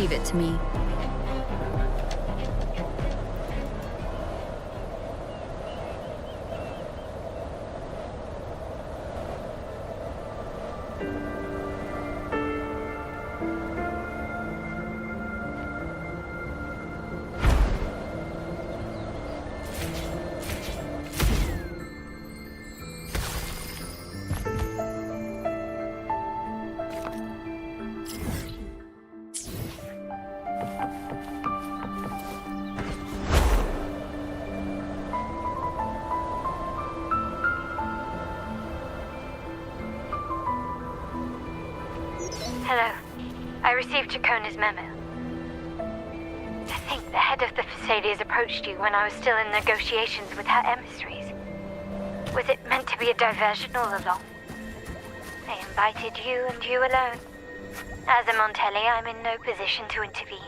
Leave it to me. Hello. I received Chacona's memo. I think the head of the Thessalians approached you when I was still in negotiations with her emissaries. Was it meant to be a diversion all along? They invited you and you alone. As a Montelli, I'm in no position to intervene.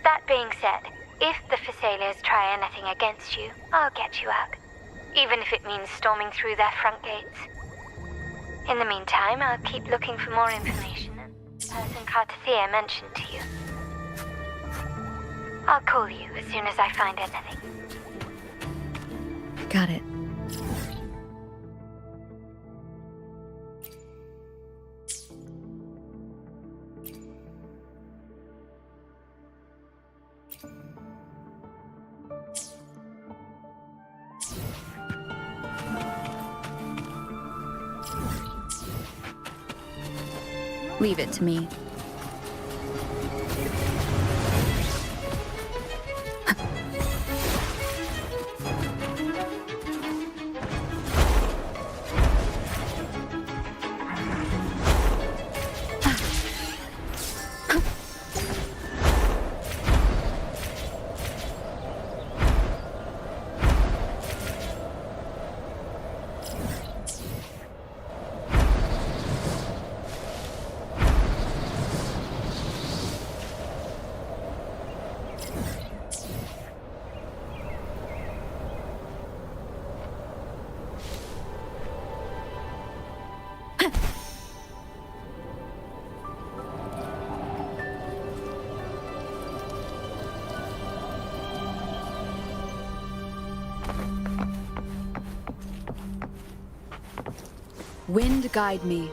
That being said, if the Thessalians try anything against you, I'll get you out. Even if it means storming through their front gates. In the meantime, I'll keep looking for more information and the person Cartathea mentioned to you. I'll call you as soon as I find anything. Got it. Leave it to me. Wind guide me.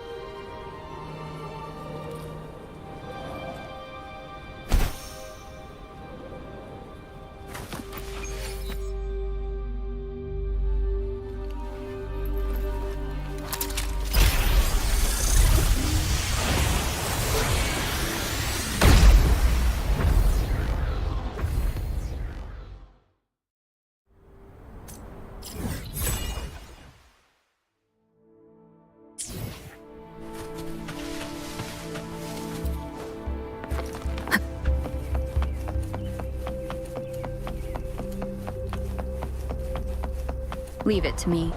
Leave it to me.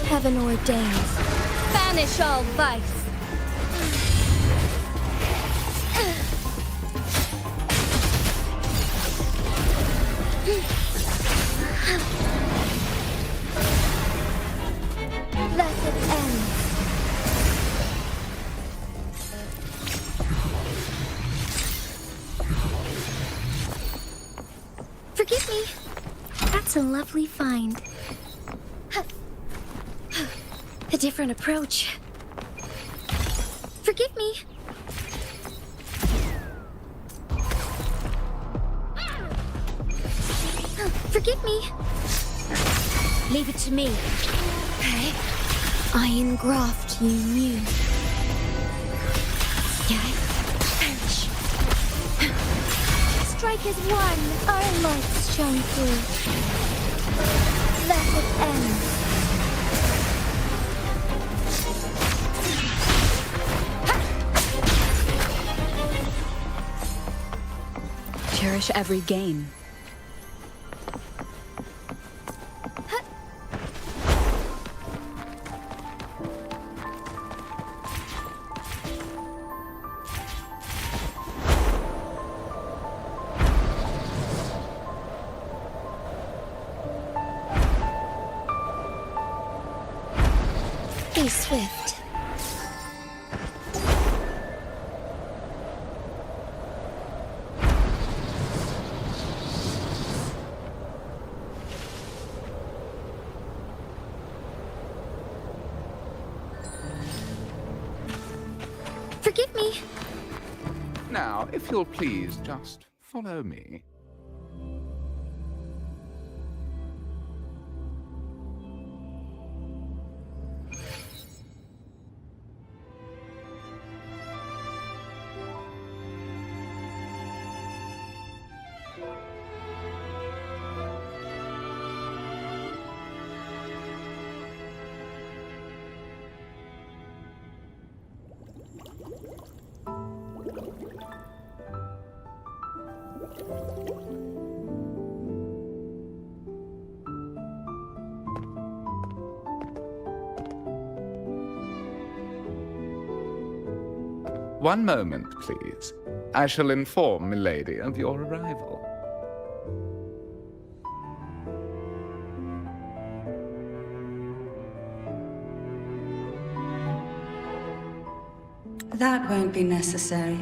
Heaven ordains. Banish all vice. Blessed ends. Forgive me. That's a lovely find. A different approach. Forgive me. Forgive me. Leave it to me. Okay. I engraft you new. Yeah. Perish. Strike as one. Our lights shine through. Let it end. Cherish every gain. Be swift. Forgive me. Now, if you'll please, just follow me. One moment, please. I shall inform Milady of your arrival. That won't be necessary.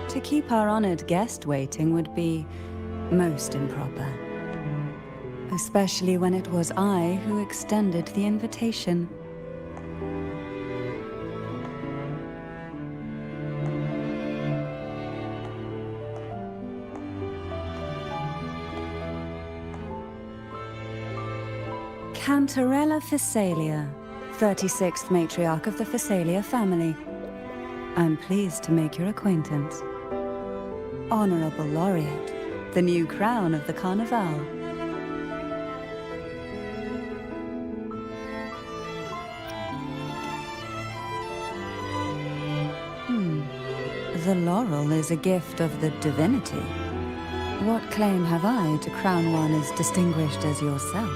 To keep our honored guest waiting would be most improper. Especially when it was I who extended the invitation. Cantarella Phasalia, 36th matriarch of the Phasalia family. I'm pleased to make your acquaintance. Honorable Laureate, the new crown of the Carnival. The laurel is a gift of the divinity. What claim have I to crown one as distinguished as yourself?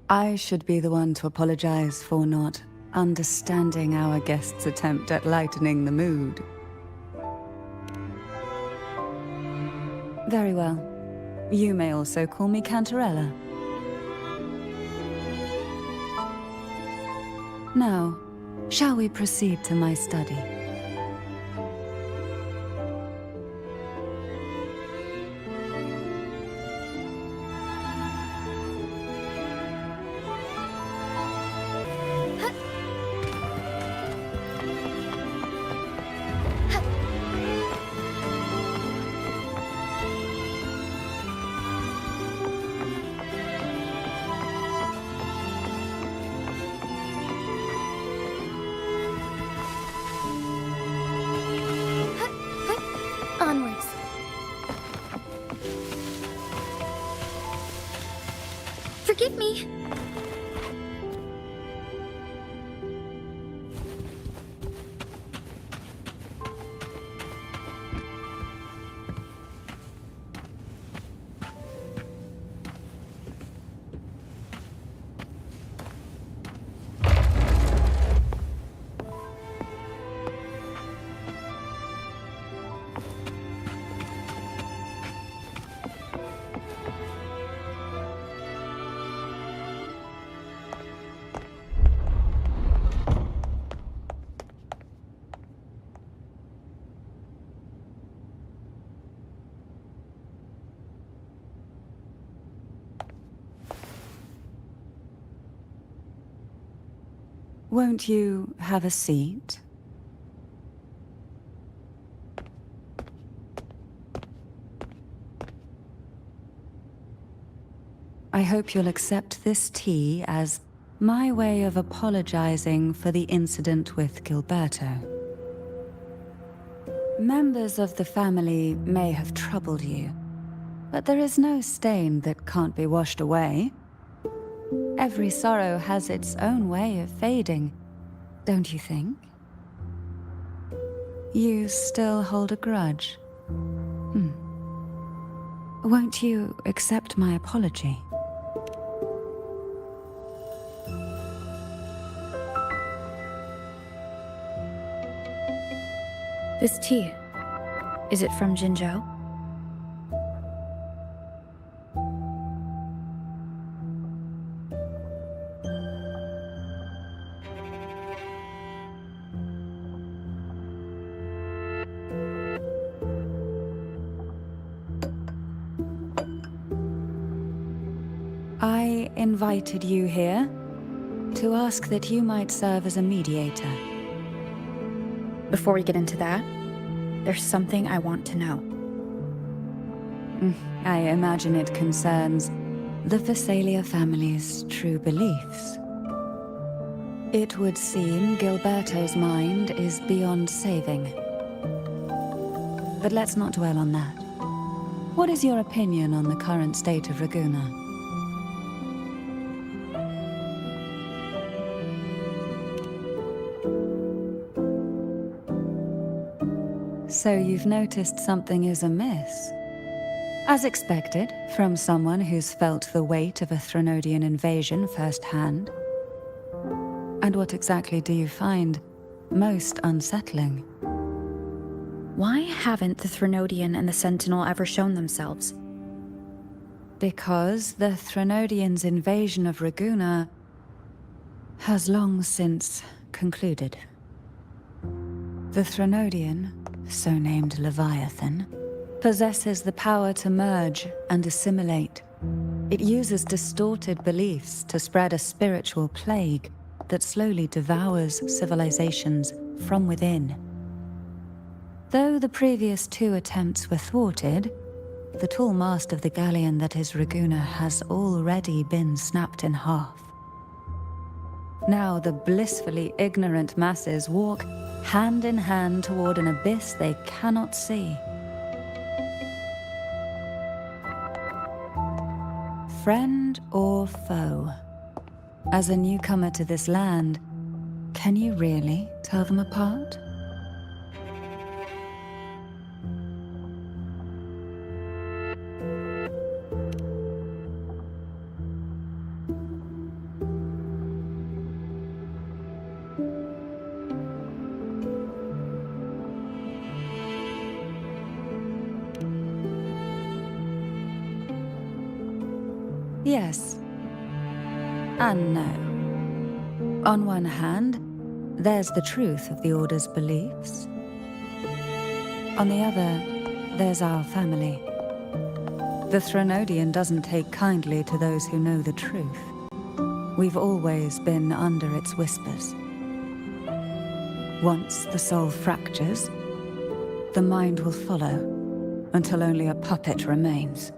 I should be the one to apologize for not understanding our guest's attempt at lightening the mood. Very well. You may also call me Cantarella. Now, shall we proceed to my study? Onwards. Forgive me. Won't you have a seat? I hope you'll accept this tea as my way of apologizing for the incident with Gilberto. Members of the family may have troubled you, but there is no stain that can't be washed away. Every sorrow has its own way of fading, don't you think? You still hold a grudge? Won't you accept my apology? This tea, is it from Jinzhou? I invited you here to ask that you might serve as a mediator. Before we get into that, there's something I want to know. I imagine it concerns the Phasalia family's true beliefs. It would seem Gilberto's mind is beyond saving. But let's not dwell on that. What is your opinion on the current state of Raguna? So you've noticed something is amiss. As expected, from someone who's felt the weight of a Threnodian invasion firsthand. And what exactly do you find most unsettling? Why haven't the Threnodian and the Sentinel ever shown themselves? Because the Threnodians' invasion of Raguna has long since concluded. The Threnodian, so named Leviathan, possesses the power to merge and assimilate. It uses distorted beliefs to spread a spiritual plague that slowly devours civilizations from within. Though the previous two attempts were thwarted, the tall mast of the galleon that is Raguna has already been snapped in half. Now the blissfully ignorant masses walk hand in hand toward an abyss they cannot see. Friend or foe? As a newcomer to this land, can you really tell them apart? Yes. And no. On one hand, there's the truth of the Order's beliefs. On the other, there's our family. The Threnodian doesn't take kindly to those who know the truth. We've always been under its whispers. Once the soul fractures, the mind will follow, until only a puppet remains.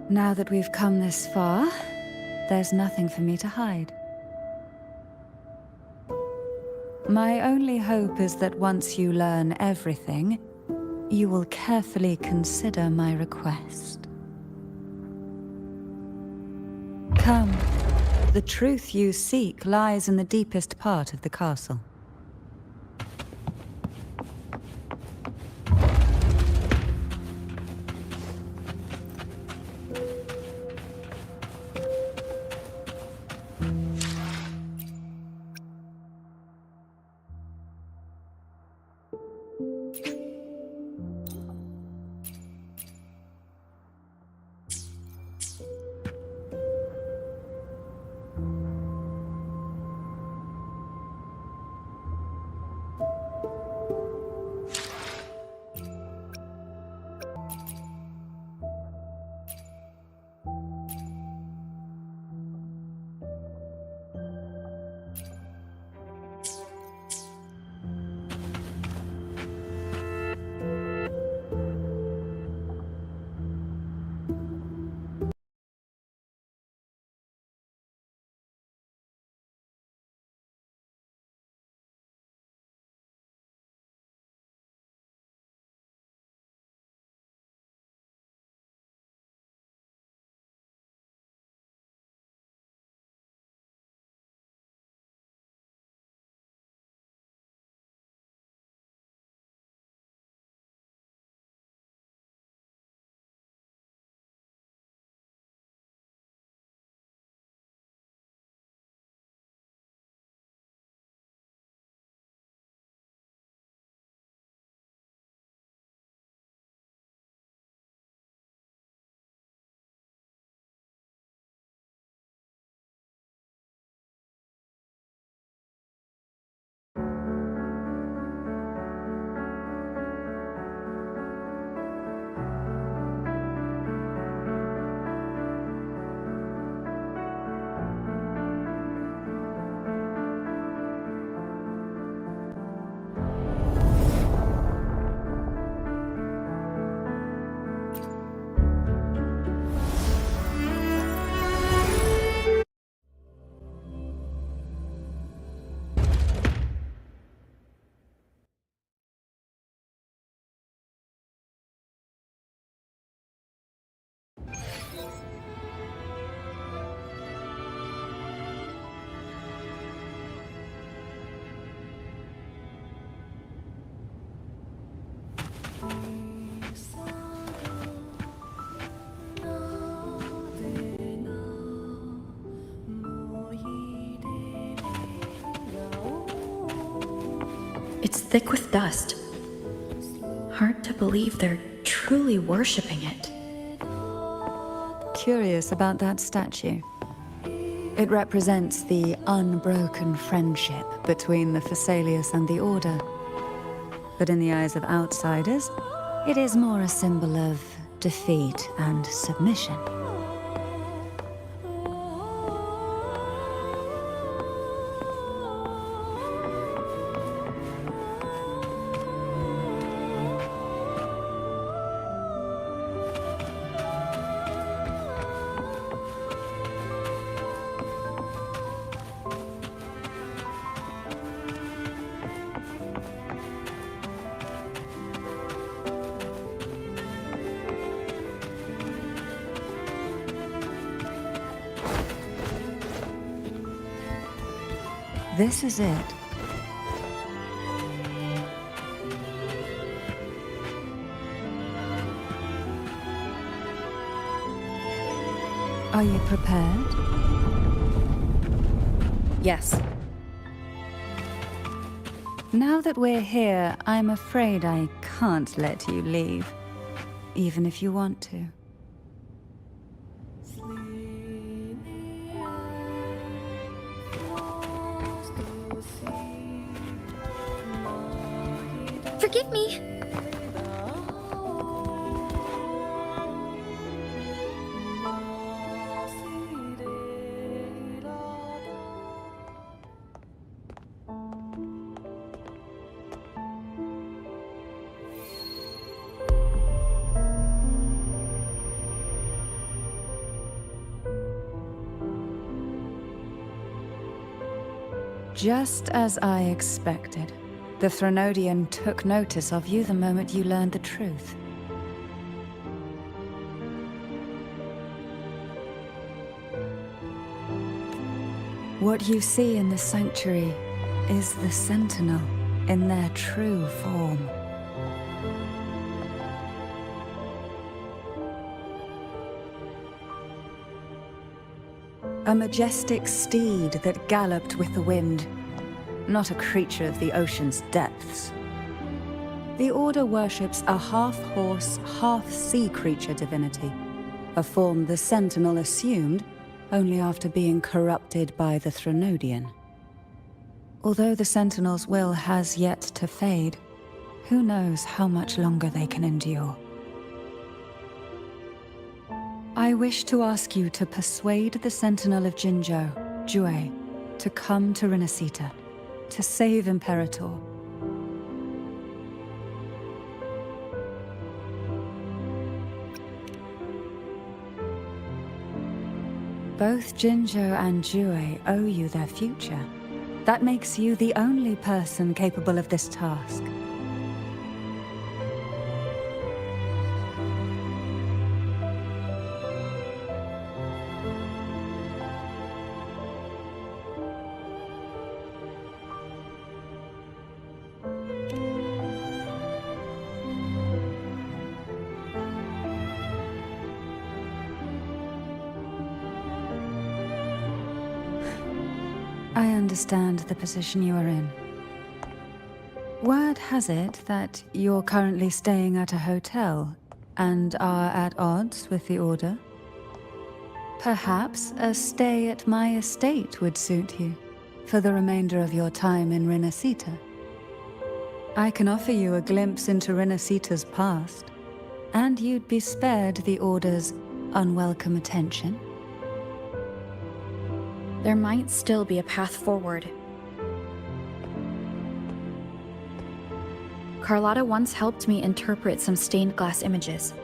Now that we've come this far, there's nothing for me to hide. My only hope is that once you learn everything, you will carefully consider my request. Come. The truth you seek lies in the deepest part of the castle. thick with dust. Hard to believe they're truly worshipping it. Curious about that statue. It represents the unbroken friendship between the Phasaelius and the Order. But in the eyes of outsiders, it is more a symbol of defeat and submission. This is it. Are you prepared? Yes. Now that we're here, I'm afraid I can't let you leave, even if you want to. Forgive me. Just as I expected. The Threnodian took notice of you the moment you learned the truth. What you see in the sanctuary is the Sentinel in their true form. A majestic steed that galloped with the wind. Not a creature of the ocean's depths. The Order worships a half-horse, half-sea creature divinity, a form the Sentinel assumed only after being corrupted by the Threnodian. Although the Sentinel's will has yet to fade, who knows how much longer they can endure. I wish to ask you to persuade the Sentinel of Jinzhou, Jue, to come to Rinascita. To save Imperator. Both Jinzhou and Jue owe you their future. That makes you the only person capable of this task. I understand the position you are in. Word has it that you're currently staying at a hotel and are at odds with the Order. Perhaps a stay at my estate would suit you for the remainder of your time in Rinascita. I can offer you a glimpse into Rinascita's past, and you'd be spared the Order's unwelcome attention. There might still be a path forward. Carlotta once helped me interpret some stained glass images.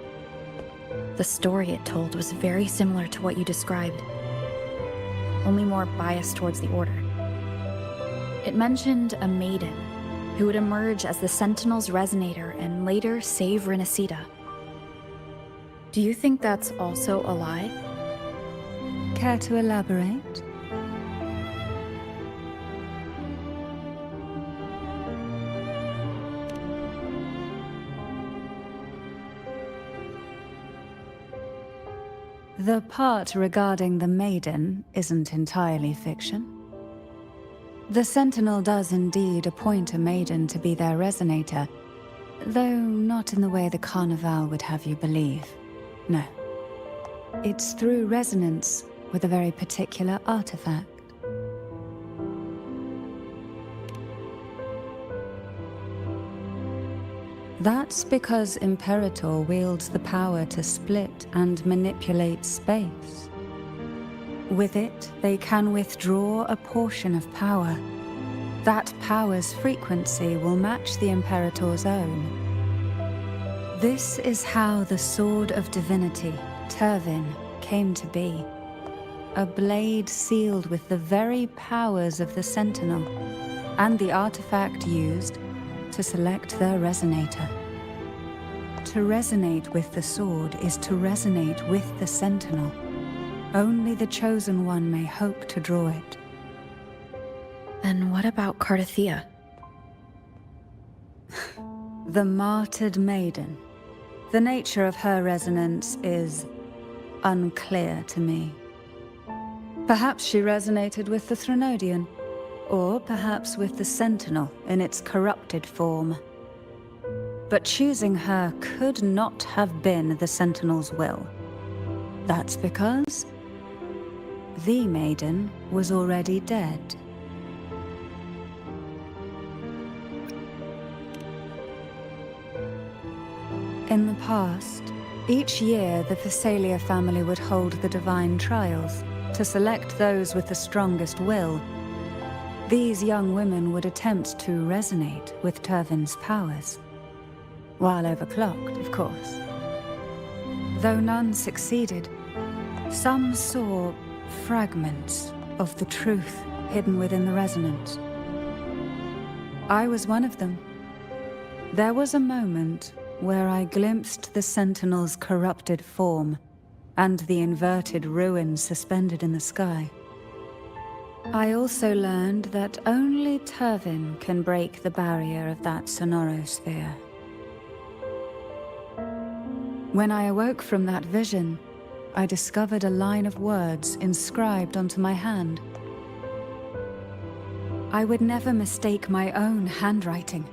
The story it told was very similar to what you described, only more biased towards the Order. It mentioned a maiden who would emerge as the Sentinel's resonator and later save Rinascita. Do you think that's also a lie? Care to elaborate? The part regarding the maiden isn't entirely fiction. The Sentinel does indeed appoint a maiden to be their resonator, though not in the way the Carnival would have you believe. No. It's through resonance with a very particular artifact. That's because Imperator wields the power to split and manipulate space. With it, they can withdraw a portion of power. That power's frequency will match the Imperator's own. This is how the Sword of Divinity, Turvin, came to be. A blade sealed with the very powers of the Sentinel, and the artifact used to select their resonator. To resonate with the sword is to resonate with the Sentinel. Only the Chosen One may hope to draw it. Then what about Cardathea? The martyred maiden. The nature of her resonance is unclear to me. Perhaps she resonated with the Threnodian, or perhaps with the Sentinel in its corrupted form. But choosing her could not have been the Sentinel's will. That's because the maiden was already dead. In the past, each year the Phasalia family would hold the Divine Trials to select those with the strongest will. These young women would attempt to resonate with Turvin's powers. While overclocked, of course. Though none succeeded, some saw fragments of the truth hidden within the resonance. I was one of them. There was a moment where I glimpsed the Sentinel's corrupted form and the inverted ruins suspended in the sky. I also learned that only Turvin can break the barrier of that sonorosphere. When I awoke from that vision, I discovered a line of words inscribed onto my hand. I would never mistake my own handwriting.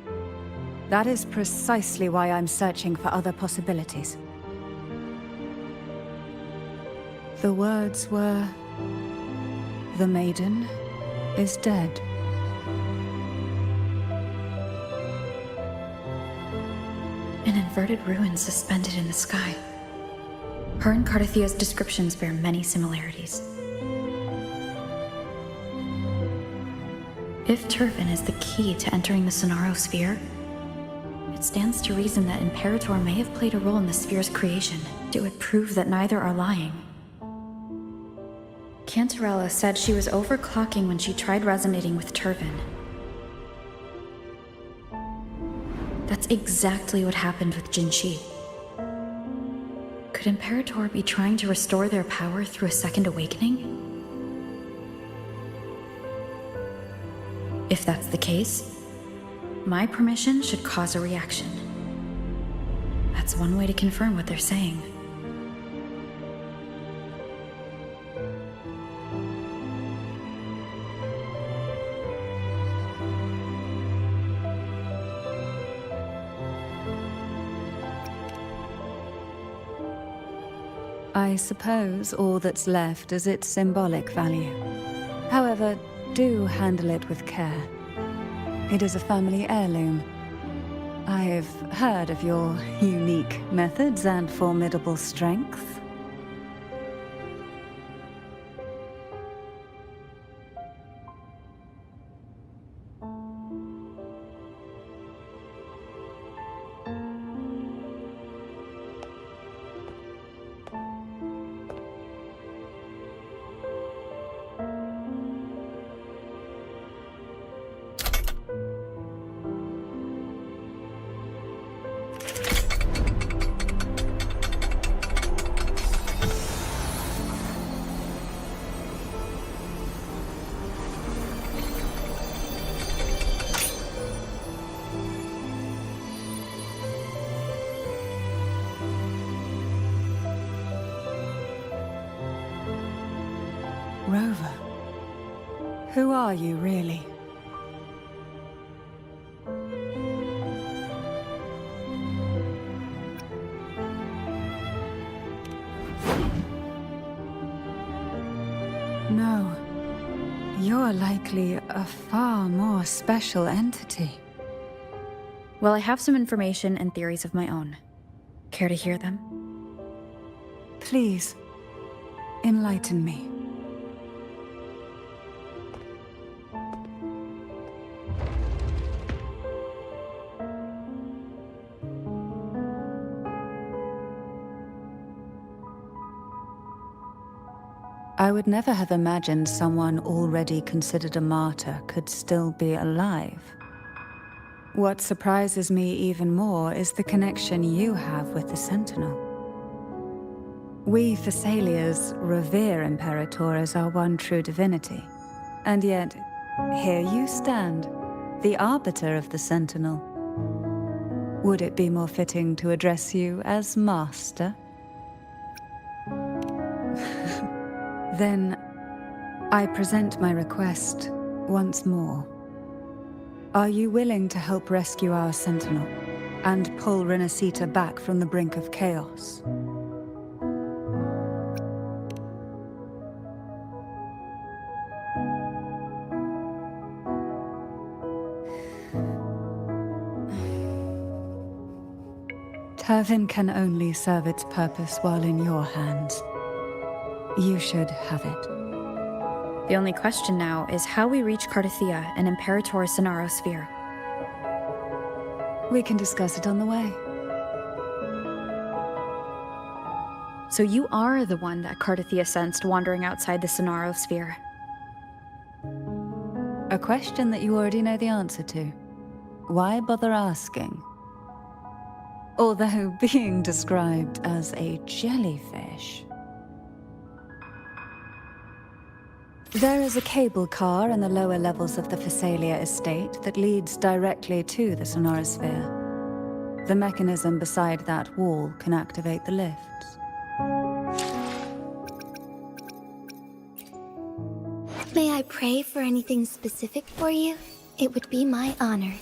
That is precisely why I'm searching for other possibilities. The words were, "The maiden is dead." An inverted ruin suspended in the sky. Her and Cardathea's descriptions bear many similarities. If Turvin is the key to entering the Sonaro sphere, it stands to reason that Imperator may have played a role in the sphere's creation. It would prove that neither are lying. Cantarella said she was overclocking when she tried resonating with Turvin. That's exactly what happened with Jinshi. Could Imperator be trying to restore their power through a second awakening? If that's the case, my permission should cause a reaction. That's one way to confirm what they're saying. I suppose all that's left is its symbolic value. However, do handle it with care. It is a family heirloom. I've heard of your unique methods and formidable strength. Rover, who are you really? No. You're likely a far more special entity. Well, I have some information and theories of my own. Care to hear them? Please, enlighten me. I would never have imagined someone already considered a martyr could still be alive. What surprises me even more is the connection you have with the Sentinel. We Thessalians revere Imperator as our one true divinity. And yet, here you stand, the arbiter of the Sentinel. Would it be more fitting to address you as Master? Then, I present my request once more. Are you willing to help rescue our Sentinel and pull Rinascita back from the brink of chaos? Turvin can only serve its purpose while in your hands. You should have it. The only question now is how we reach Cardathia and Imperator's Sonaro Sphere. We can discuss it on the way. So you are the one that Cardathia sensed wandering outside the Sonaro Sphere. A question that you already know the answer to. Why bother asking? Although being described as a jellyfish. There is a cable car in the lower levels of the Thessalia estate that leads directly to the Sonorosphere. The mechanism beside that wall can activate the lifts. May I pray for anything specific for you? It would be my honor.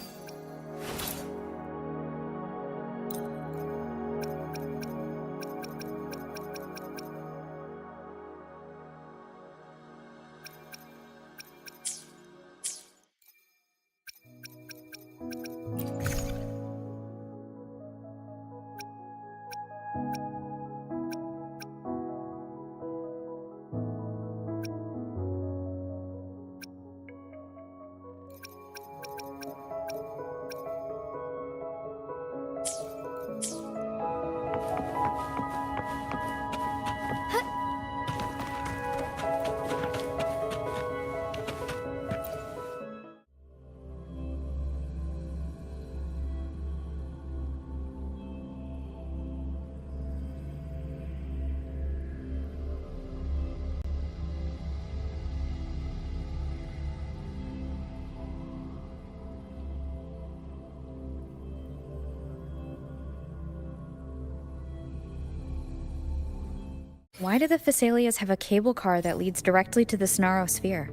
Why do the Thessalias have a cable car that leads directly to the Sonaro Sphere?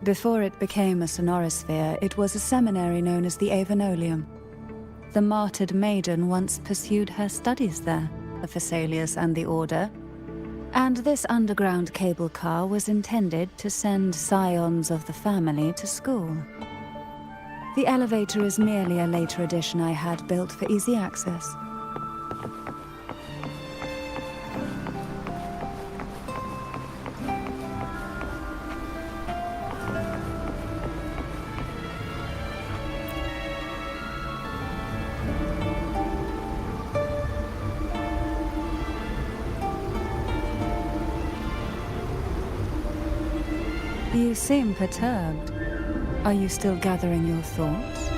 Before it became a Sonorosphere, it was a seminary known as the Avenolium. The martyred maiden once pursued her studies there, the Thessalias and the Order, and this underground cable car was intended to send scions of the family to school. The elevator is merely a later addition I had built for easy access. You seem perturbed. Are you still gathering your thoughts?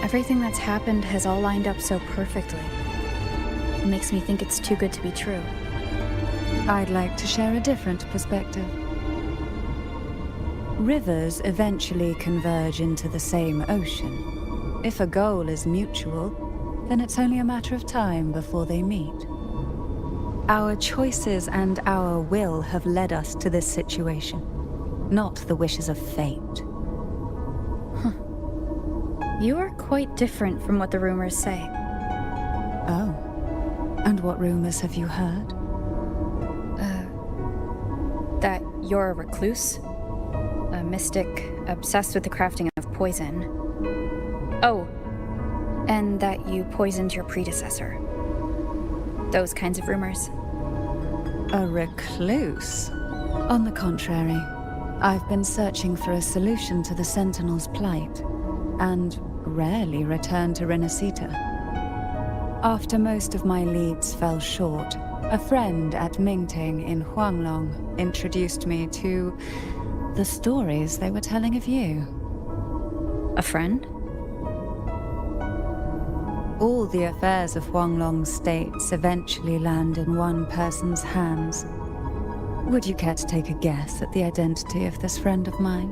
Everything that's happened has all lined up so perfectly. It makes me think it's too good to be true. I'd like to share a different perspective. Rivers eventually converge into the same ocean. If a goal is mutual, then it's only a matter of time before they meet. Our choices and our will have led us to this situation, not the wishes of fate. You are quite different from what the rumors say. Oh. And what rumors have you heard? That you're a recluse? A mystic obsessed with the crafting of poison. Oh, and that you poisoned your predecessor. Those kinds of rumors. A recluse? On the contrary, I've been searching for a solution to the Sentinel's plight, and rarely return to Rinascita. After most of my leads fell short, a friend at Mingting in Huanglong introduced me to the stories they were telling of you. A friend? All the affairs of Huanglong's states eventually land in one person's hands. Would you care to take a guess at the identity of this friend of mine?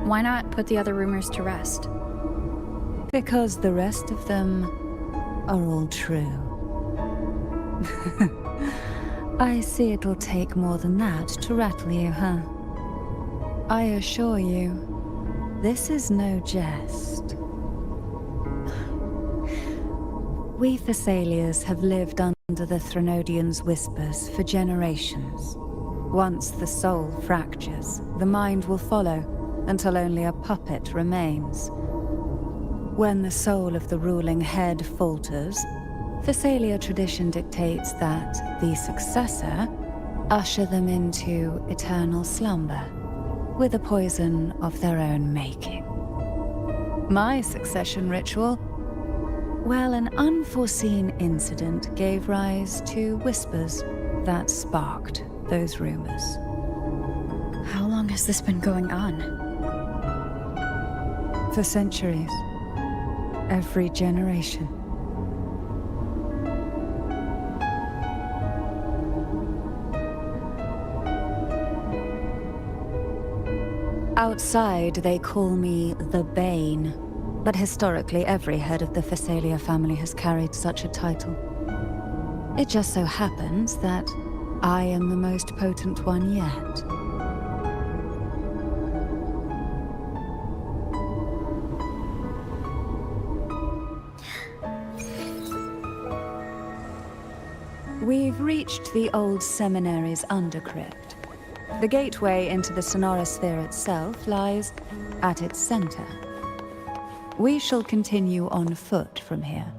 Why not put the other rumors to rest? Because the rest of them are all true. I see it'll take more than that to rattle you, huh? I assure you, this is no jest. We Thessalians have lived under the Threnodians' whispers for generations. Once the soul fractures, the mind will follow, until only a puppet remains. When the soul of the ruling head falters, Thessalia tradition dictates that the successor usher them into eternal slumber, with a poison of their own making. My succession ritual, well, an unforeseen incident gave rise to whispers that sparked those rumors. How long has this been going on? For centuries. Every generation. Outside, they call me the Bane, but historically every head of the Thessalia family has carried such a title. It just so happens that I am the most potent one yet. We've reached the old seminary's undercrypt. The gateway into the Sonora Sphere itself lies at its center. We shall continue on foot from here.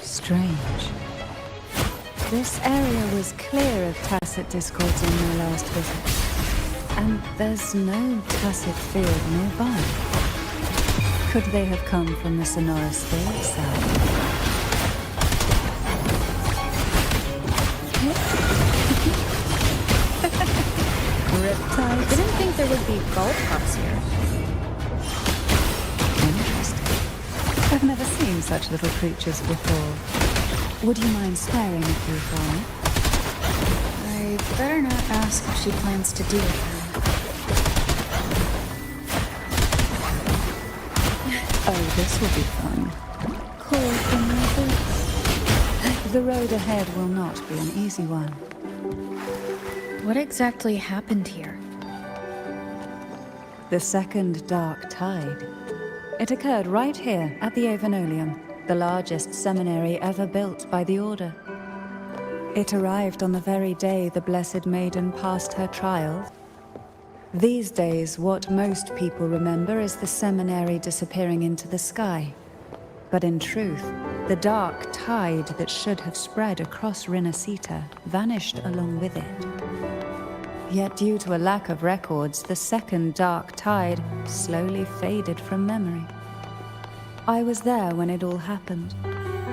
Strange. This area was clear of tacit discords on my last visit. And there's no tacit field nearby. Could they have come from the Sonora Sphere itself? Riptides? Didn't think there would be golf hops here. Interesting. I've never seen such little creatures before. Would you mind sparing a few for me? I better not ask if she plans to deal with them. Oh, this will be fun. Cold from my boots. The road ahead will not be an easy one. What exactly happened here? The second dark tide. It occurred right here at the Avenolium, the largest seminary ever built by the Order. It arrived on the very day the Blessed Maiden passed her trial. These days, what most people remember is the seminary disappearing into the sky. But in truth, the dark tide that should have spread across Rinascita vanished along with it. Yet due to a lack of records, the second dark tide slowly faded from memory. I was there when it all happened,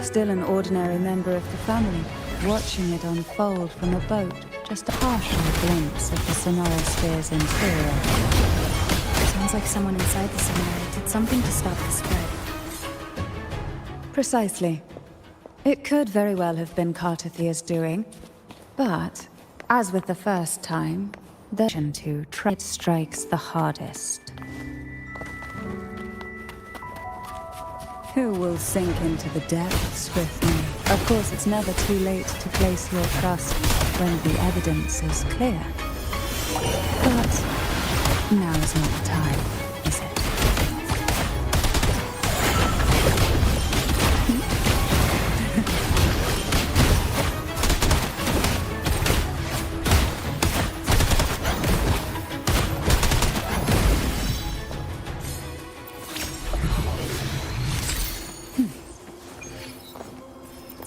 Still an ordinary member of the family, watching it unfold from a boat, just a partial glimpse of the Sonorosphere's interior. Sounds like someone inside the Sonora did something to stop the spread. Precisely. It could very well have been Cartathia's doing, but, as with the first time, the decision to try strikes the hardest. Who will sink into the depths with me? Of course, it's never too late to place your trust when the evidence is clear. But now is not the time, is it?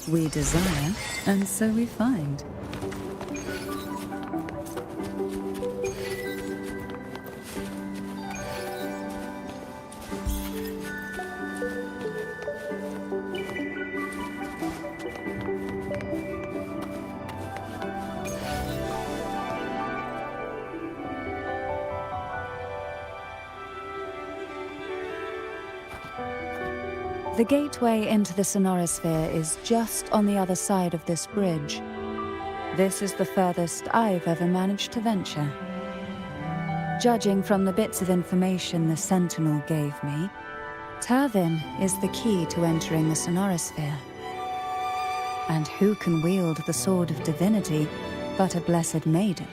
We desire, and so we find. The gateway into the Sonorosphere is just on the other side of this bridge. This is the furthest I've ever managed to venture. Judging from the bits of information the Sentinel gave me, Tavin is the key to entering the Sonorosphere. And who can wield the Sword of Divinity but a blessed maiden?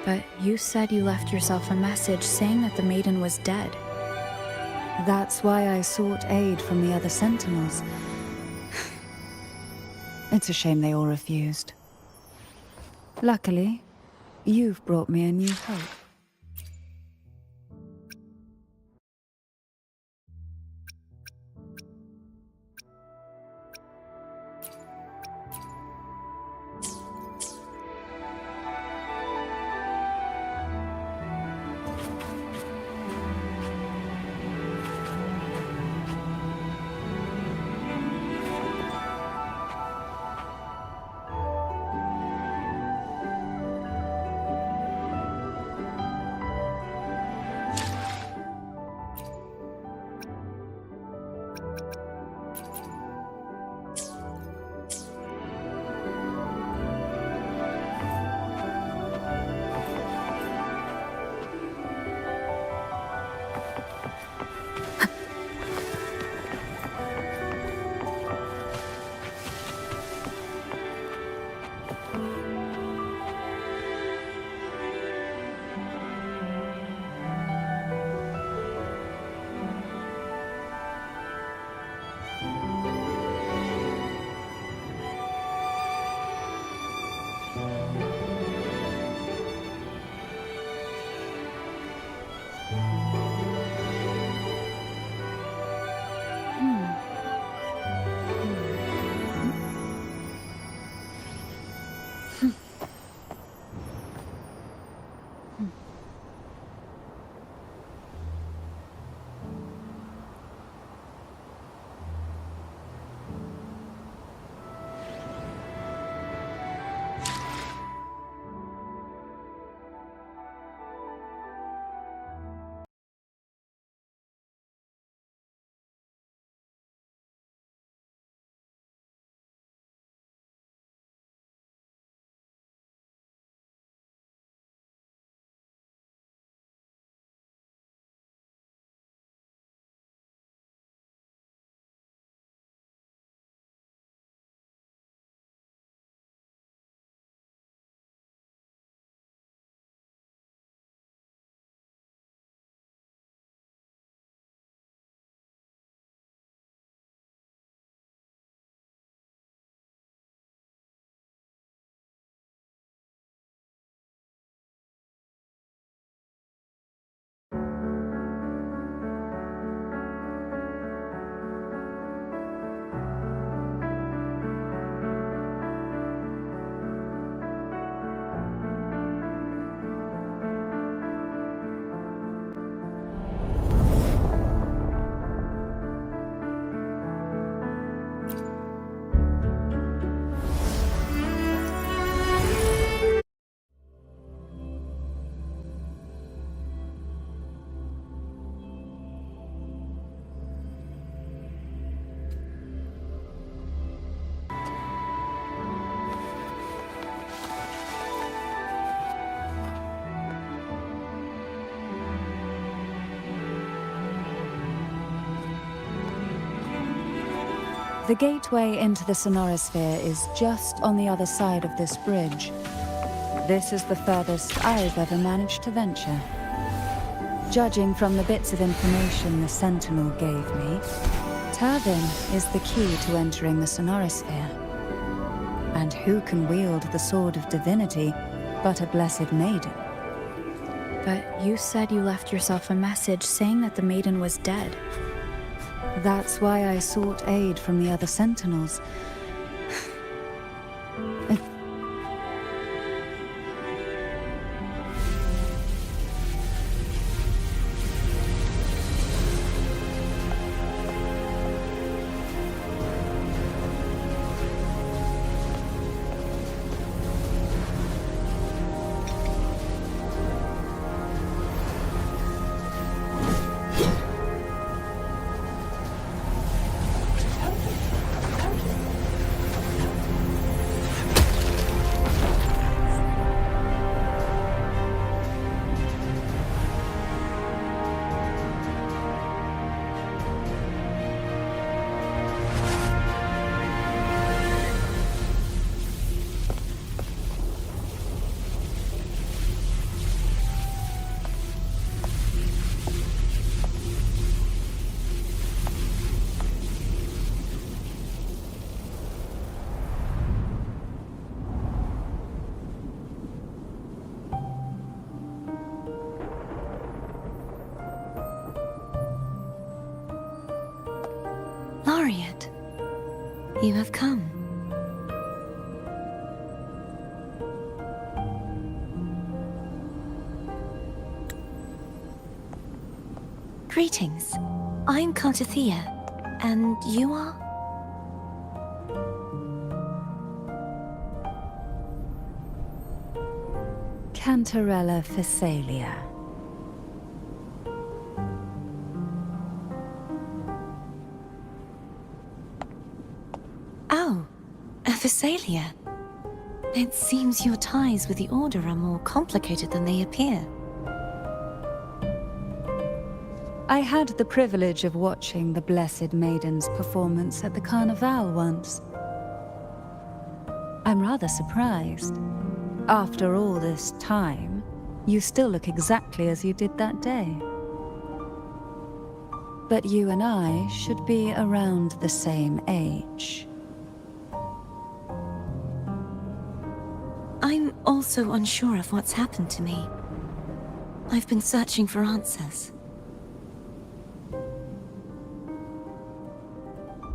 But you said you left yourself a message saying that the maiden was dead. That's why I sought aid from the other Sentinels. It's a shame they all refused. Luckily, you've brought me a new hope. The gateway into the Sonorosphere is just on the other side of this bridge. This is the furthest I've ever managed to venture. Judging from the bits of information the Sentinel gave me, Turvin is the key to entering the Sonorosphere. And who can wield the Sword of Divinity but a Blessed Maiden? But you said you left yourself a message saying that the maiden was dead. That's why I sought aid from the other Sentinels. Laureate, you have come. Greetings. I'm Cantathea, and you are? Cantarella Phasalia. Oh, a Phasalia. It seems your ties with the Order are more complicated than they appear. I had the privilege of watching the Blessed Maiden's performance at the Carnival once. I'm rather surprised. After all this time, you still look exactly as you did that day. But you and I should be around the same age. I'm also unsure of what's happened to me. I've been searching for answers.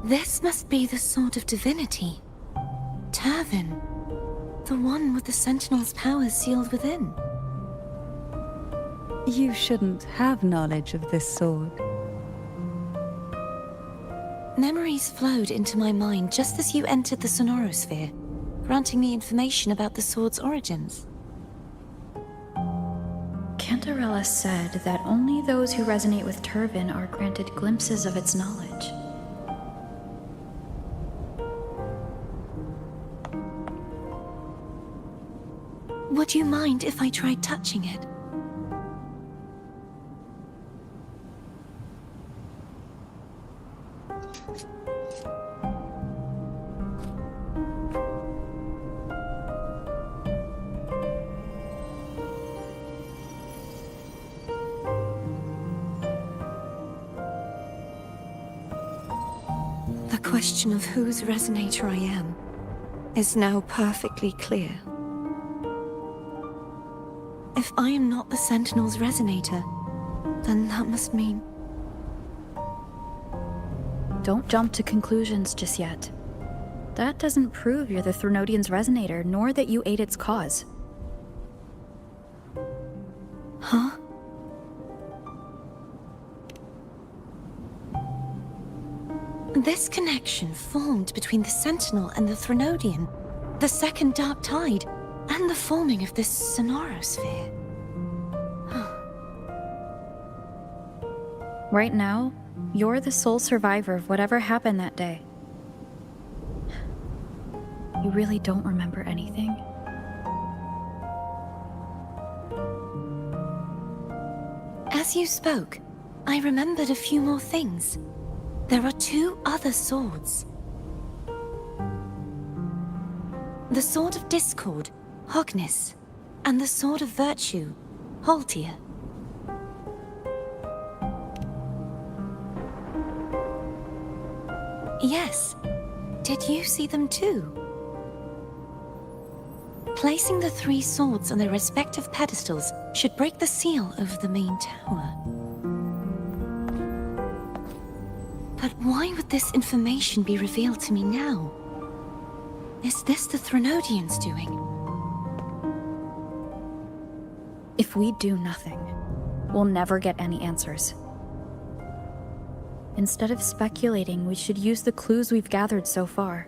This must be the Sword of Divinity. Turvin. The one with the Sentinel's powers sealed within. You shouldn't have knowledge of this sword. Memories flowed into my mind just as you entered the Sonorosphere, granting me information about the sword's origins. Cantarella said that only those who resonate with Turvin are granted glimpses of its knowledge. Would you mind if I tried touching it? The question of whose resonator I am is now perfectly clear. If I am not the Sentinel's resonator, then that must mean... Don't jump to conclusions just yet. That doesn't prove you're the Threnodian's resonator, nor that you aid its cause. Huh? This connection formed between the Sentinel and the Threnodian, the second Dark Tide, and the forming of this Sonorosphere. Right now, you're the sole survivor of whatever happened that day. You really don't remember anything? As you spoke, I remembered a few more things. There are 2 other swords, The Sword of Discord, Hogness, and the Sword of Virtue, Haltia. Yes. Did you see them too? Placing the 3 swords on their respective pedestals should break the seal over the main tower. But why would this information be revealed to me now? Is this the Threnodians doing? If we do nothing, we'll never get any answers. Instead of speculating, we should use the clues we've gathered so far.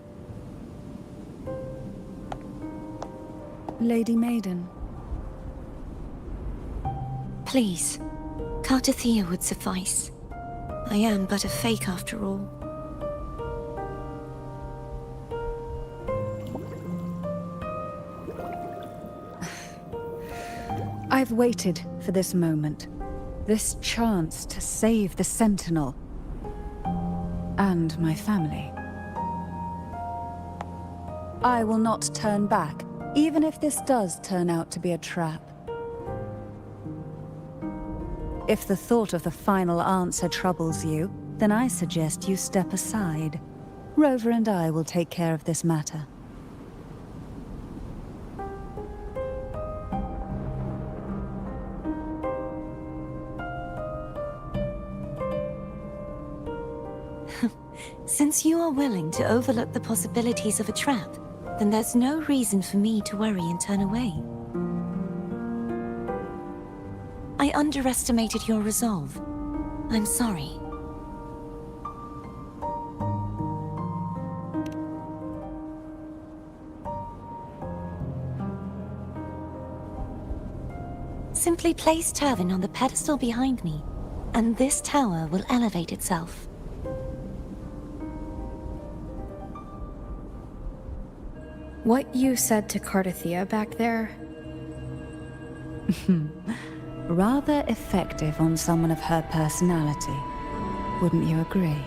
Lady Maiden. Please, Cartathea would suffice. I am but a fake after all. I've waited for this moment. This chance to save the Sentinel. And my family. I will not turn back, even if this does turn out to be a trap. If the thought of the final answer troubles you, then I suggest you step aside. Rover and I will take care of this matter. Since you are willing to overlook the possibilities of a trap, then there's no reason for me to worry and turn away. I underestimated your resolve. I'm sorry. Simply place Turvin on the pedestal behind me, and this tower will elevate itself. What you said to Cartathea back there? Rather effective on someone of her personality. Wouldn't you agree?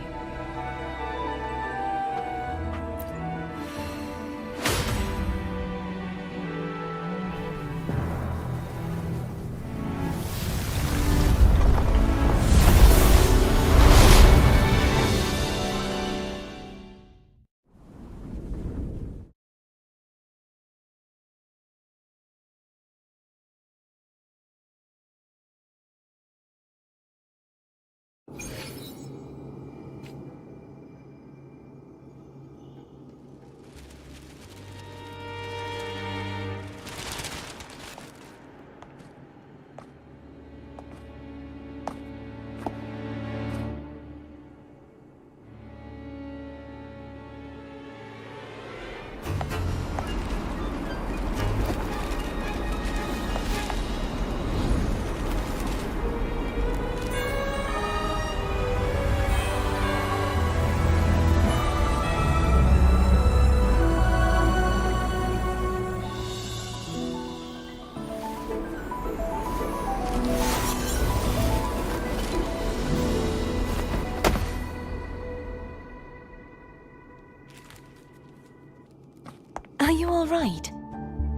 Are you all right?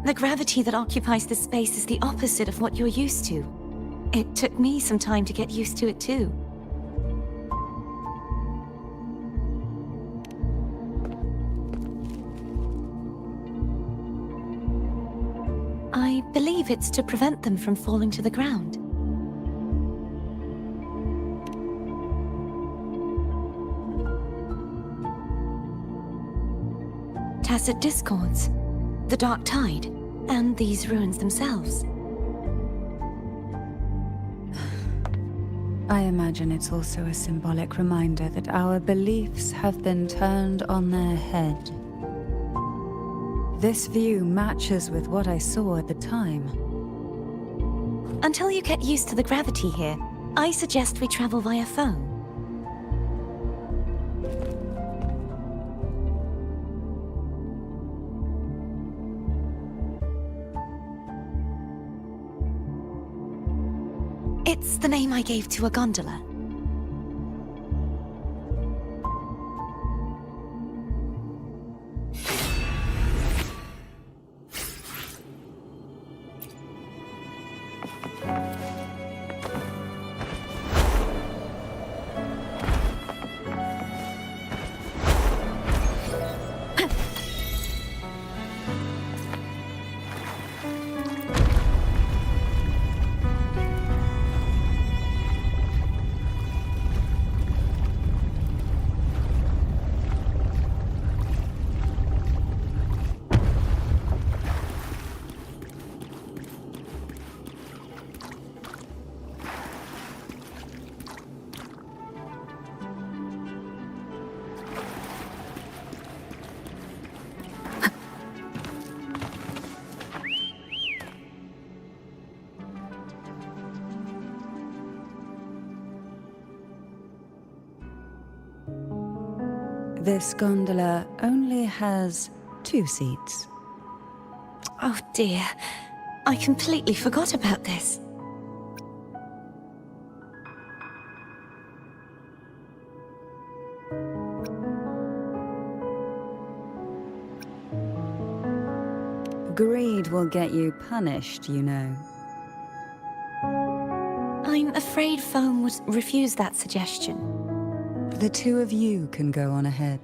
The gravity that occupies this space is the opposite of what you're used to. It took me some time to get used to it too. I believe it's to prevent them from falling to the ground. Tacit discords, the Dark Tide, and these ruins themselves. I imagine it's also a symbolic reminder that our beliefs have been turned on their head. This view matches with what I saw at the time. Until you get used to the gravity here, I suggest we travel via phone. It's the name I gave to a gondola. This gondola only has 2 seats. Oh dear. I completely forgot about this. Greed will get you punished, you know. I'm afraid Foam would refuse that suggestion. The 2 of you can go on ahead.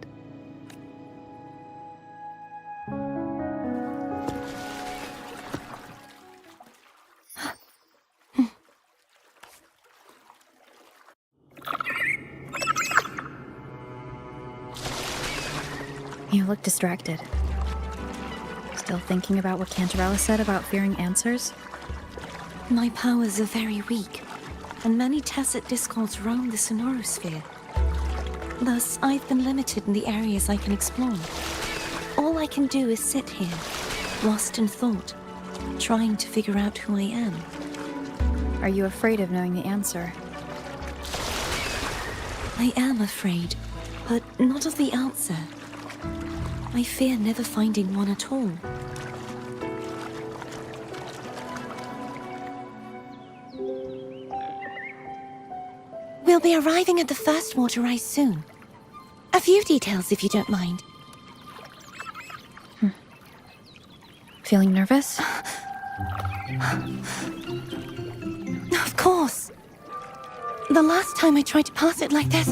You look distracted. Still thinking about what Cantarella said about fearing answers? My powers are very weak, and many tacit discords roam the Sonorosphere. Thus, I've been limited in the areas I can explore. All I can do is sit here, lost in thought, trying to figure out who I am. Are you afraid of knowing the answer? I am afraid, but not of the answer. I fear never finding one at all. We'll be arriving at the first water rise soon. A few details, if you don't mind. Feeling nervous? Of course. The last time I tried to pass it like this...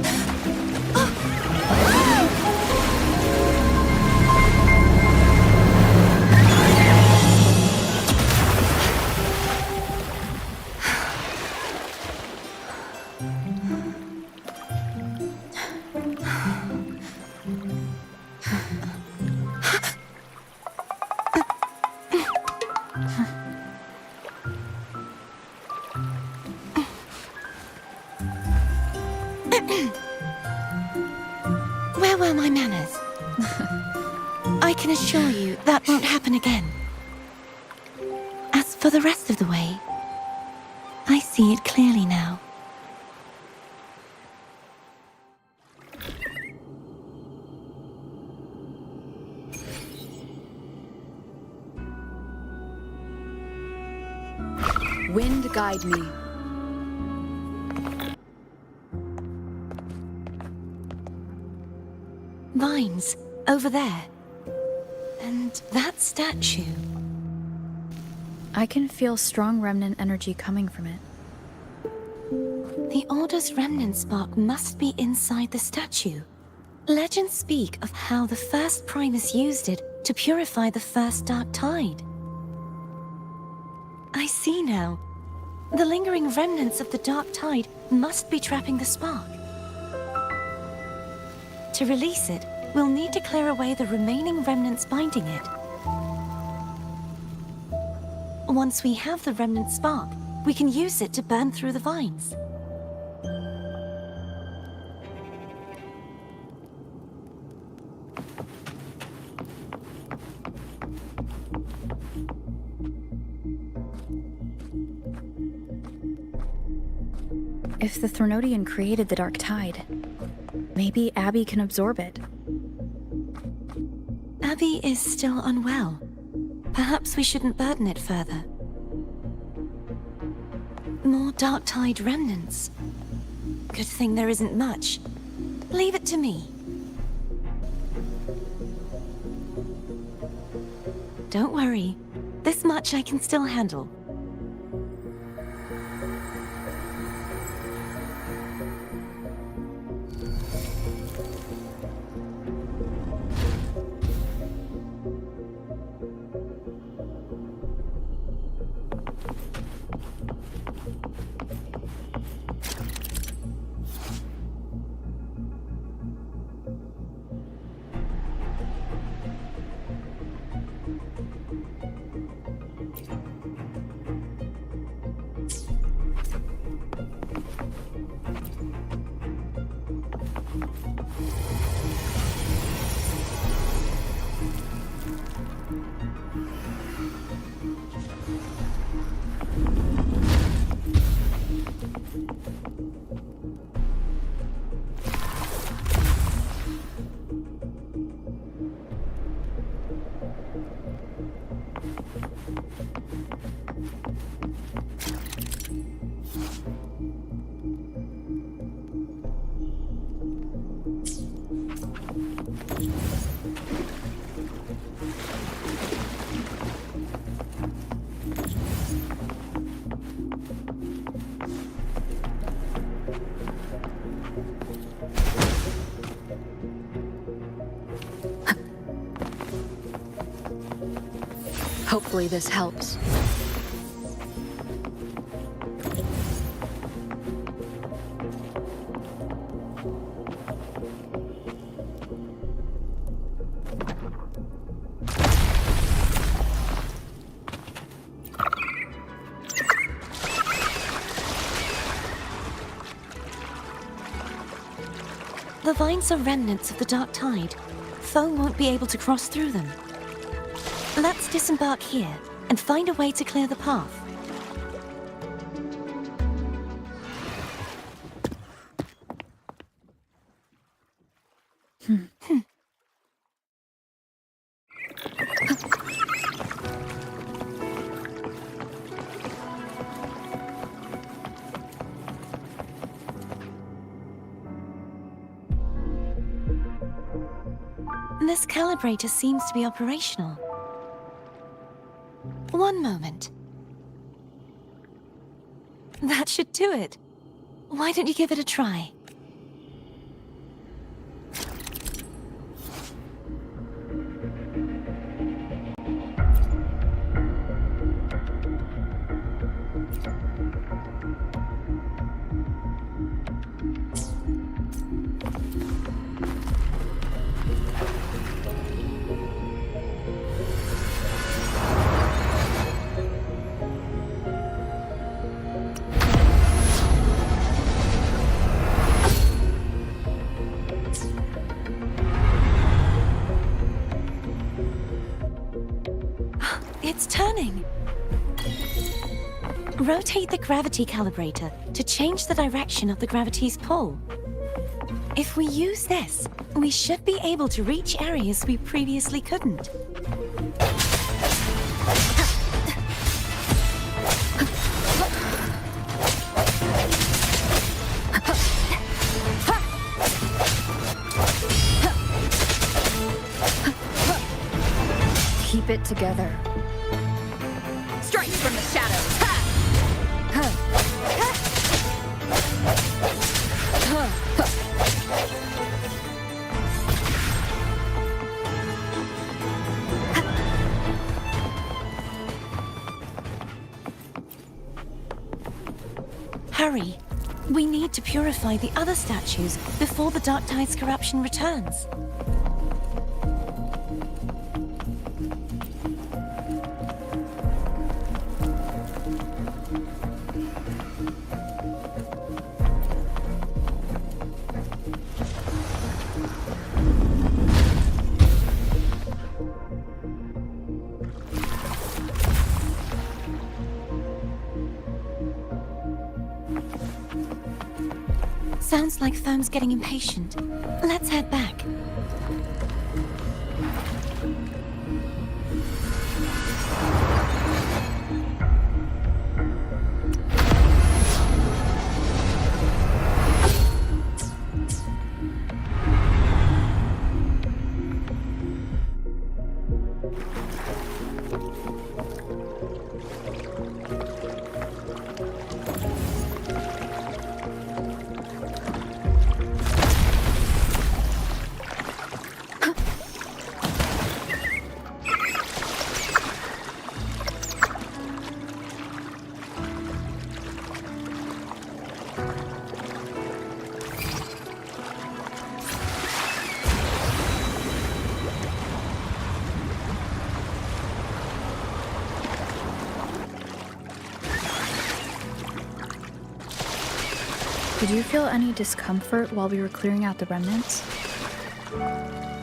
Where were my manners? I can assure you that won't happen again. As for the rest of the way, I see it clearly now. Wind guide me. Vines, over there. And that statue. I can feel strong remnant energy coming from it. The Order's remnant spark must be inside the statue. Legends speak of how the first Primus used it to purify the first Dark Tide. I see now. The lingering remnants of the Dark Tide must be trapping the spark. To release it, we'll need to clear away the remaining remnants binding it. Once we have the remnant spark, we can use it to burn through the vines. If the Threnodian created the Dark Tide, maybe Abby can absorb it. Abby is still unwell. Perhaps we shouldn't burden it further. More Dark Tide remnants. Good thing there isn't much. Leave it to me. Don't worry. This much I can still handle. Hopefully this helps. The vines are remnants of the dark tide. Foe won't be able to cross through them. Let's disembark here and find a way to clear the path. This calibrator seems to be operational. One moment. That should do it. Why don't you give it a try? It's turning. Rotate the gravity calibrator to change the direction of the gravity's pull. If we use this, we should be able to reach areas we previously couldn't. Keep it together. Strike from the shadows! Hurry! We need to purify the other statues before the Dark Tide's corruption returns. Sounds like Foam's getting impatient. Let's head back. Did you feel any discomfort while we were clearing out the remnants?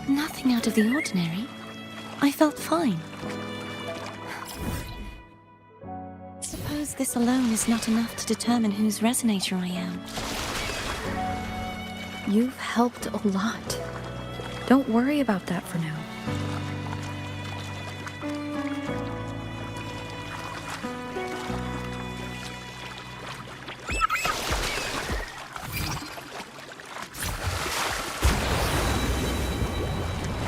Nothing out of the ordinary. I felt fine. Suppose this alone is not enough to determine whose resonator I am. You've helped a lot. Don't worry about that for now.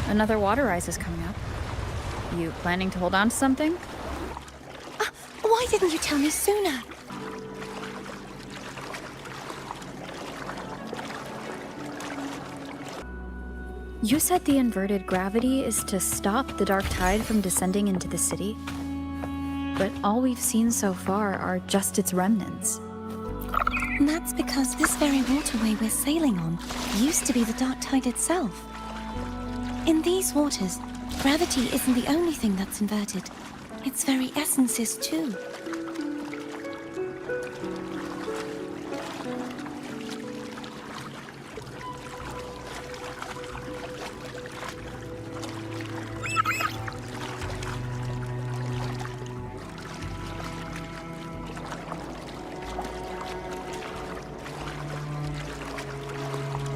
Another water rise is coming up. You planning to hold on to something? Why didn't you tell me sooner? You said the inverted gravity is to stop the dark tide from descending into the city? but all we've seen so far are just its remnants. And that's because this very waterway we're sailing on used to be the dark tide itself. In these waters, gravity isn't the only thing that's inverted. Its very essence is too.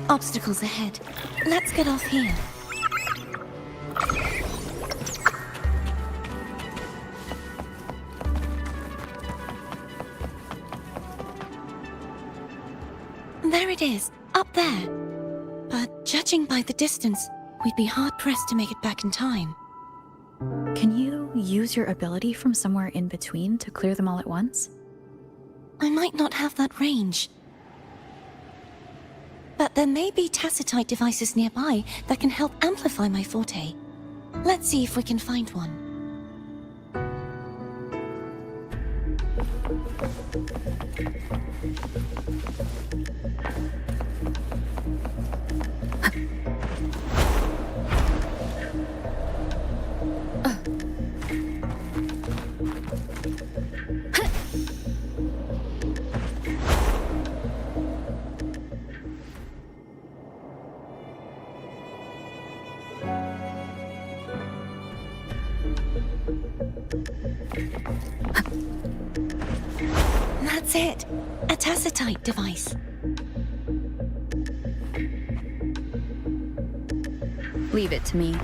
Obstacles ahead. Let's get off here. There it is, up there. But judging by the distance, we'd be hard-pressed to make it back in time. Can you use your ability from somewhere in between to clear them all at once? I might not have that range. But there may be tacitite devices nearby that can help amplify my forte. Let's see if we can find one. That's it. A tacitite device. Leave it to me.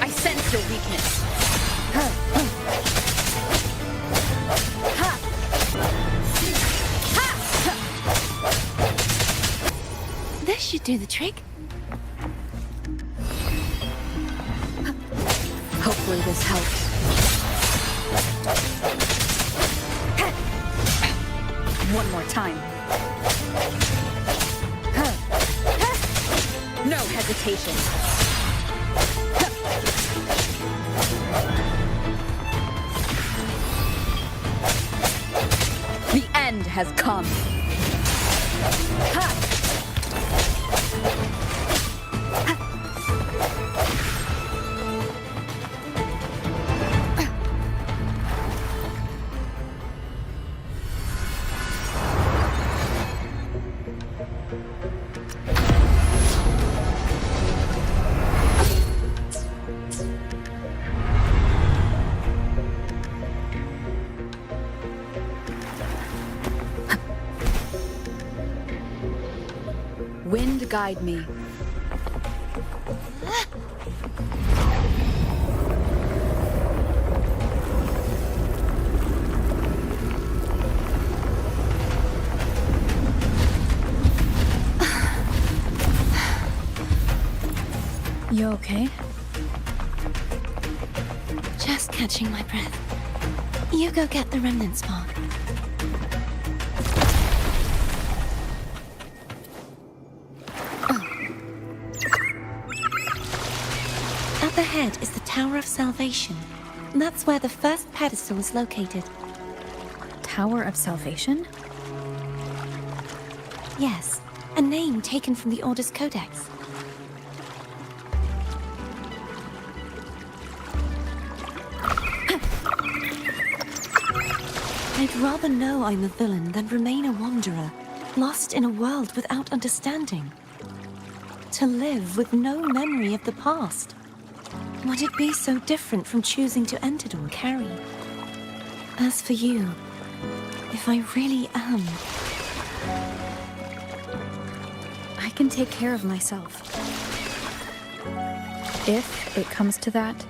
I sense your weakness. This should do the trick. Hopefully this helps. One more time. No hesitation. The end has come. Wind guide me. You okay? Just catching my breath. You go get the remnant spark. Up ahead is the Tower of Salvation. That's where the first pedestal is located. Tower of Salvation? Yes, a name taken from the Order's Codex. I'd rather know I'm a villain than remain a wanderer, lost in a world without understanding. To live with no memory of the past. Would it be so different from choosing to end it or carry? As for you, if I really am... I can take care of myself. If it comes to that.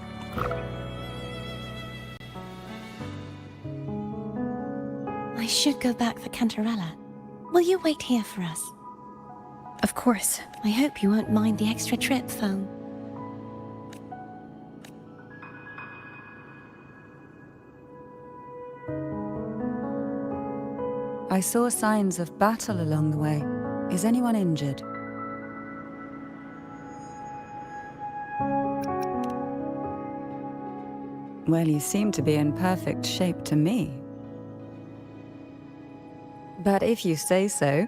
I should go back for Cantarella. Will you wait here for us? Of course. I hope you won't mind the extra trip, Foe. I saw signs of battle along the way. Is anyone injured? Well, you seem to be in perfect shape to me. But if you say so,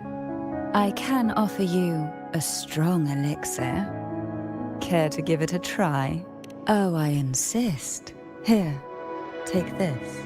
I can offer you a strong elixir. Care to give it a try? Oh, I insist. Here, take this.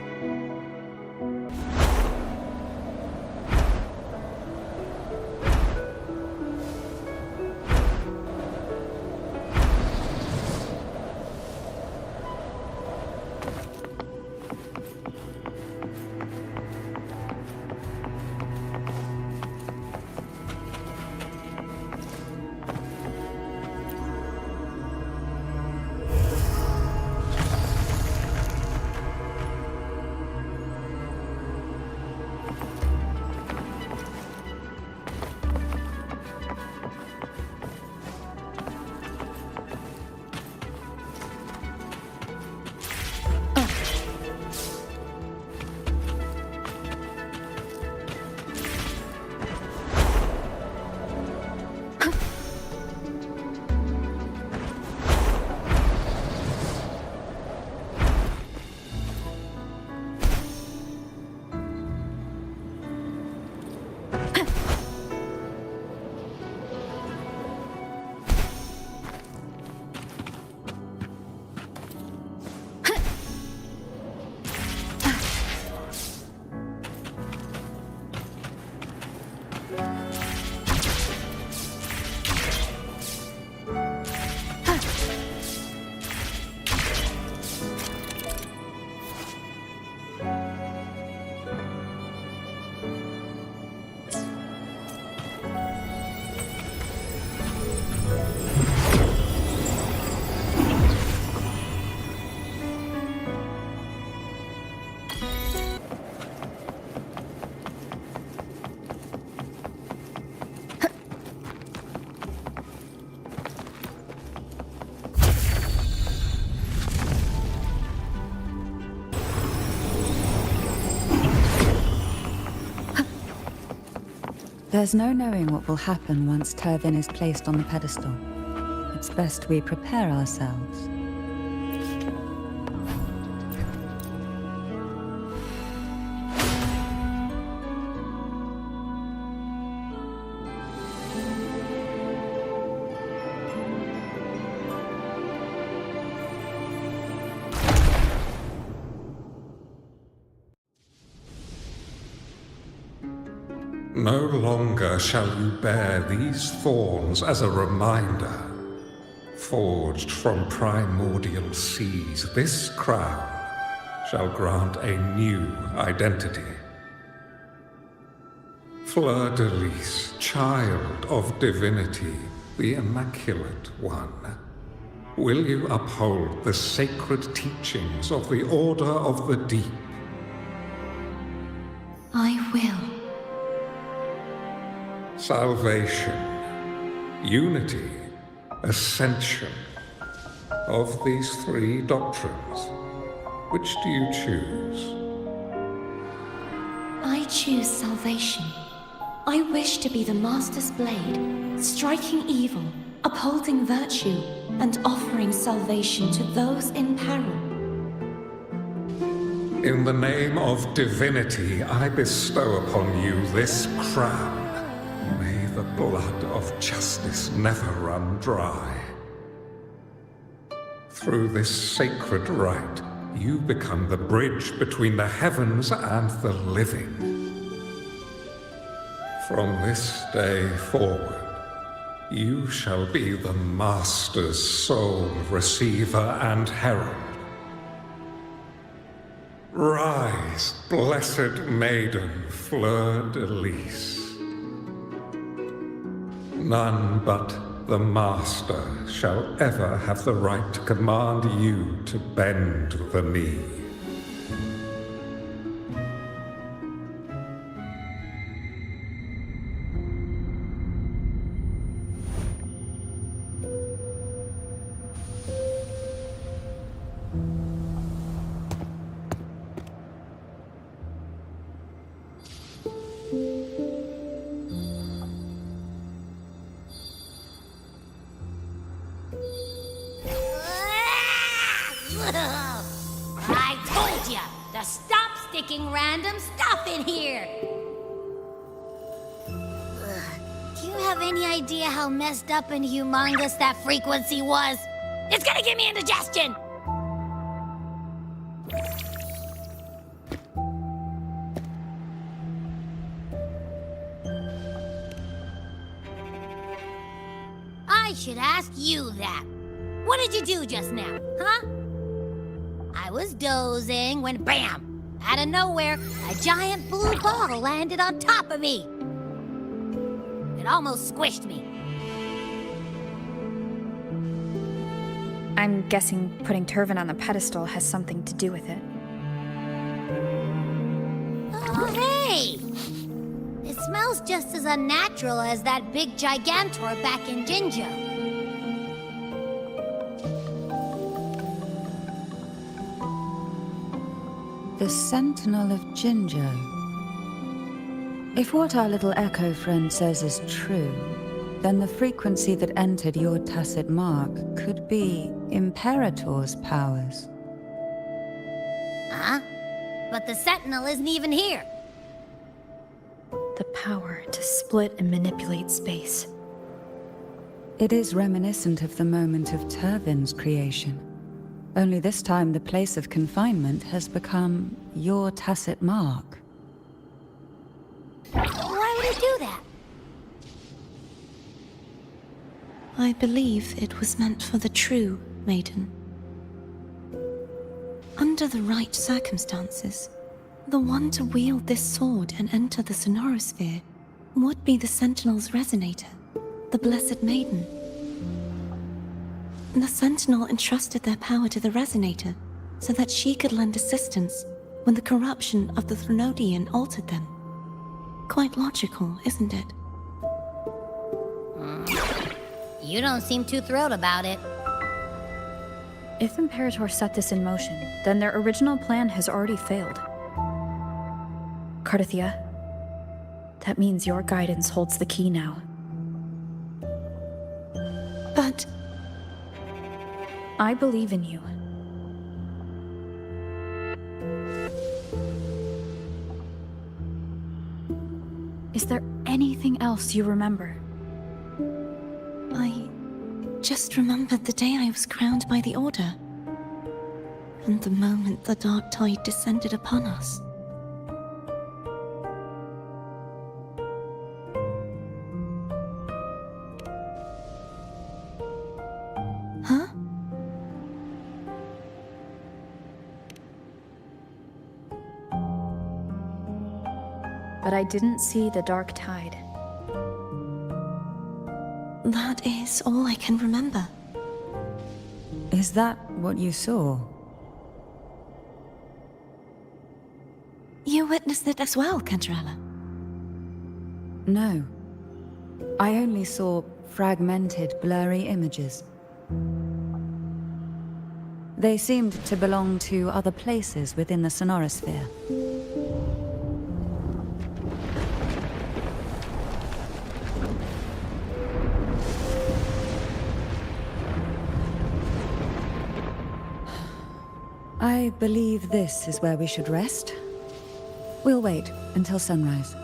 There's no knowing what will happen once Turvin is placed on the pedestal. It's best we prepare ourselves. No longer shall you bear these thorns as a reminder. Forged from primordial seas, this crown shall grant a new identity. Fleur-de-Lis, child of divinity, the Immaculate One, will you uphold the sacred teachings of the Order of the Deep? I will. Salvation, unity, ascension. Of these three doctrines, which do you choose? I choose salvation. I wish to be the Master's blade, striking evil, upholding virtue, and offering salvation to those in peril. In the name of divinity, I bestow upon you this crown. May the blood of justice never run dry. Through this sacred rite, you become the bridge between the heavens and the living. From this day forward, you shall be the Master's sole receiver and herald. Rise, blessed maiden Fleur-de-Lis. None but the Master shall ever have the right to command you to bend the knee. fucking random stuff in here! Ugh. Do you have any idea how messed up and humongous that frequency was? It's gonna give me indigestion! I should ask you that. What did you do just now, huh? I was dozing when BAM! Out of nowhere, a giant blue ball landed on top of me. It almost squished me. I'm guessing putting Turvin on the pedestal has something to do with it. Oh, hey! It smells just as unnatural as that big gigantor back in Jinjo. The Sentinel of Jinjo. If what our little echo friend says is true, then the frequency that entered your tacit mark could be Imperator's powers. Huh? But the Sentinel isn't even here. The power to split and manipulate space. It is reminiscent of the moment of Turvin's creation. Only this time the place of confinement has become your tacit mark. Why would it do that? I believe it was meant for the true maiden. Under the right circumstances, the one to wield this sword and enter the sonorosphere would be the Sentinel's resonator, the Blessed Maiden. The Sentinel entrusted their power to the resonator so that she could lend assistance when the corruption of the Threnodian altered them. Quite logical, isn't it? You don't seem too thrilled about it. If Imperator set this in motion, then their original plan has already failed. Cardathia, that means your guidance holds the key now. But I believe in you. Is there anything else you remember? I just remembered the day I was crowned by the Order, and the moment the dark tide descended upon us. Huh? But I didn't see the dark tide. That is all I can remember. Is that what you saw? You witnessed it as well, Cantarella. No. I only saw fragmented, blurry images. They seemed to belong to other places within the sonorosphere. I believe this is where we should rest. We'll wait until sunrise.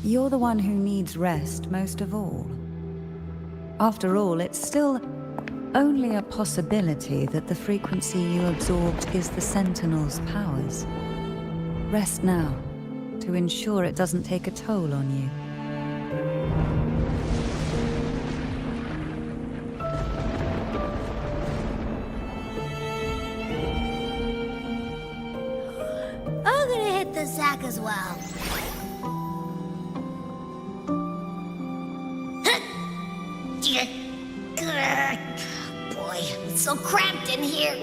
You're the one who needs rest most of all. After all, it's still only a possibility that the frequency you absorbed is the Sentinel's powers. Rest now, to ensure it doesn't take a toll on you. I'm gonna hit the sack as well. Boy, it's so cramped in here.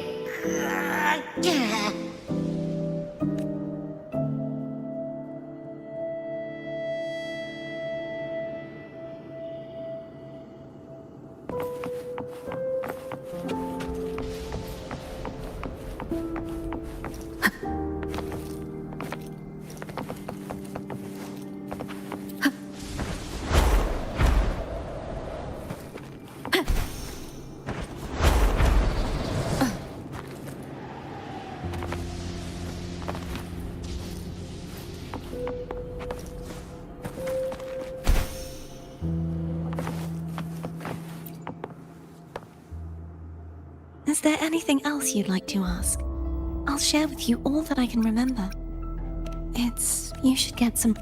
Is there anything else you'd like to ask? I'll share with you all that I can remember. You should get some